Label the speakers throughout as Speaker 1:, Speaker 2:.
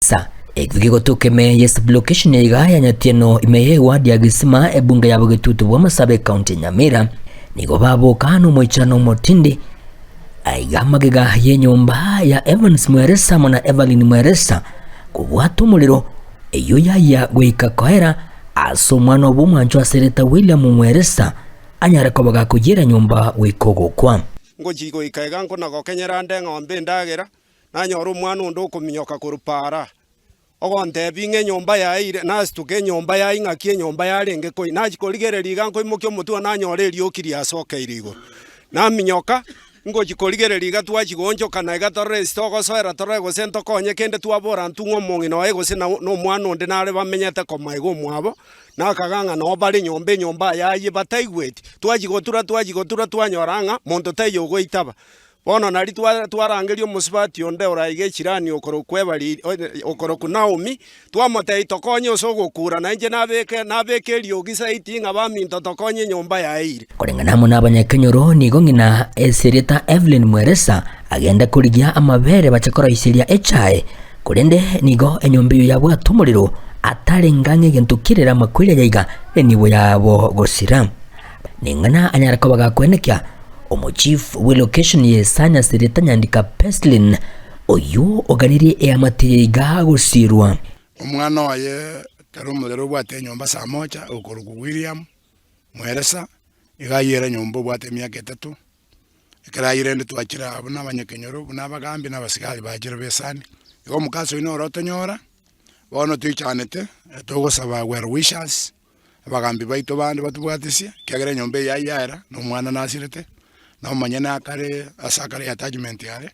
Speaker 1: Sa ekvigotoke me yes blockation ya nyatieno imeye wadi ya gisima ebunga ya bugitutu bwa Masabe County Nyamira nigo babo kanu moichano motindi aigamagega yenyomba ya Evans Mweresa mona Evelyn Mweresa kubwatu muliro eyo ya gwika kohera aso mwana obumwancho asereta William Mweresa anyara kobaga kugira nyomba wikogo kwa
Speaker 2: ngo jigo ikaiga ngo nagokenyera nde ng'ombe ndagera nanyora umwana undi ukuminyoka kurupara ogonte binge nyomba yaire nasituke nyomba yaingakie nyomba yarenge koi najikorigereriga ngo imukyo mutu nanyore riokiri asokeire igoro naminyoka ngo jikorigereriga twajigonjo kana igatore stoko soera tore go sento konye kende twabora ntungo mongi no ego sina no mwana undi nare bamenyete komaigo mwabo nakaganga no bari nyomba yayi bataigweti twajigotura twanyoranga muntu tayo goitaba bono nari twarangerio musibati onde oraige chirani okoro kwebali okoro kunaomi twamotei tokonye osogokura nanje nabeke riogisa itinga baminto tokonye nyomba yaire
Speaker 1: kurengana mo n'abanyakenyoro nigo ngina esereta Evelyn Mweresa agenda kurigia amabere bachakora isiria HI kurende nigo enyombiyo yabwa tumuriro atarengange gentukirira makwire yaiga enibo yabo gosira ningana anyarako bagakwenekya Omochief we location ye sanya sereta nyandika Peslin oyu oganiri e amatiga gusirwa
Speaker 3: omwana waye tarumulero bwate nyomba saa moja okurugu William Mweresa igayera nyombo bwate myaka 3 ikirayire ndi twakira abuna abanyakenyoro n'abagambi n'abasigari bagira besani igo mukaso ino rotonyora bono twichanete tugosaba well wishes abagambi baito bandi batubwatisia kagere nyombe yayara no mwana nasirete na manyana akare asakare attachment yare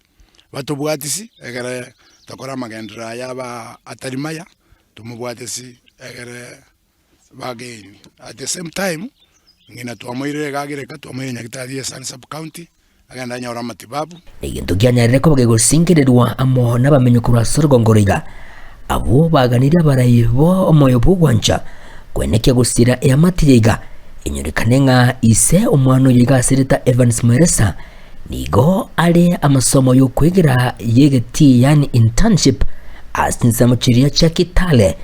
Speaker 3: batubwatisi egere tokora magendra yaba atarimaya tumubwatisi egere bageni at the same time ngina twamoire gagire katwamoire nyakitari San Sub County agenda nyora matibabu
Speaker 1: igintu gyanyarire ko bagegosingirwa amo n'abamenyukura sorogongoriga abo baganira barayibo omoyo bugwancha kweneke gusira ya matiga inyorekanenga ise umwano yiga sereta Evans Mweresa nigo ale amasomo yo kwigira yegeti yani internship asinza mu kiriya cya Kitale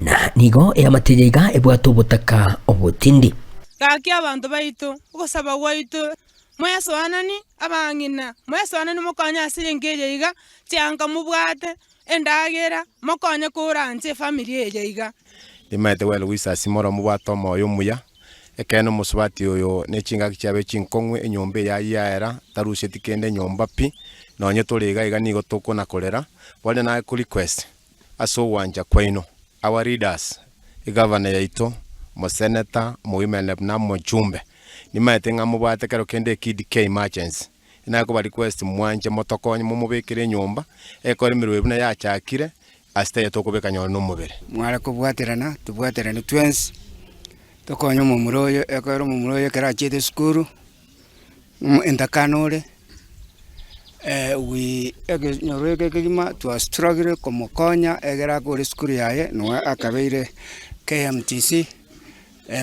Speaker 1: na nigo amategeka ebwato butaka obutindi
Speaker 4: kaki abantu baitu ugosaba waitu mweso anani abangina mweso anani mukanya asirengeje iga cyanga mubwate endagera mukanya kuranje family yeyiga
Speaker 5: imete well wisa simora mubwato moyo muya ekeno musubati oyo nechinga kichabe chinkongwe enyombe yaira tarushe tikende nyomba pi nonye turiga iga nigo tukona kolera wale na ku request aso wanja kwaino our leaders governor yaito mo senator mo women rep na mo jumbe nimate ngamubate kero kende KDK emergency inako ba request mwanje motokonye mu mubekire nyomba ekore mirwe buna yachakire asite tokobeka nyono no mubere
Speaker 6: mwara kubwaterana tubwaterana twins tokonyo mumuroyo ekoro mumuroyo karachete skuru entakanore we nyorege kigima to struggle komokonya egera kuri skuru yaye no akabeire KMTC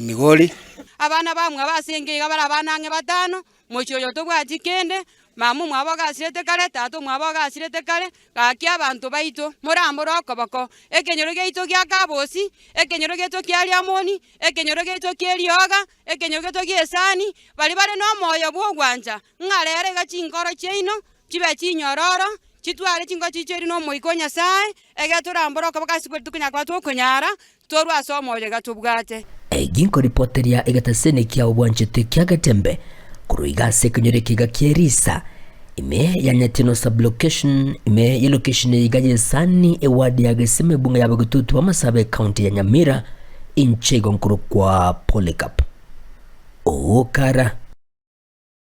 Speaker 6: Migori
Speaker 4: abana bamwe abasengiga barabanange batano mochoyo tobwajikende mamu mwabaga sirete kare tato mwabaga sirete kare kaki abantu baito muramboro kobako ekenyoro geito gya kabosi ekenyoro geito kyali amoni ekenyoro geito kyali oga ekenyoro geito gyesani bali no moyo bwogwanja ngarere gachinkoro cheino chibe chinyororo chitware chingo chicheri no moikonya sai egeturamboro kobaka sikwe tukunya kwa tukunyara torwa somoje gatubwate
Speaker 1: eginko reporteria egatasene kya obwanchete kya Gatembe kuruiga sekenyore kiga kierisa ime yanyatino sub location ime ye location igaje sani ewadi ya geseme bunga ya bagututu wa Masabe County ya Nyamira inchego nkuru kwa Polycarp Okara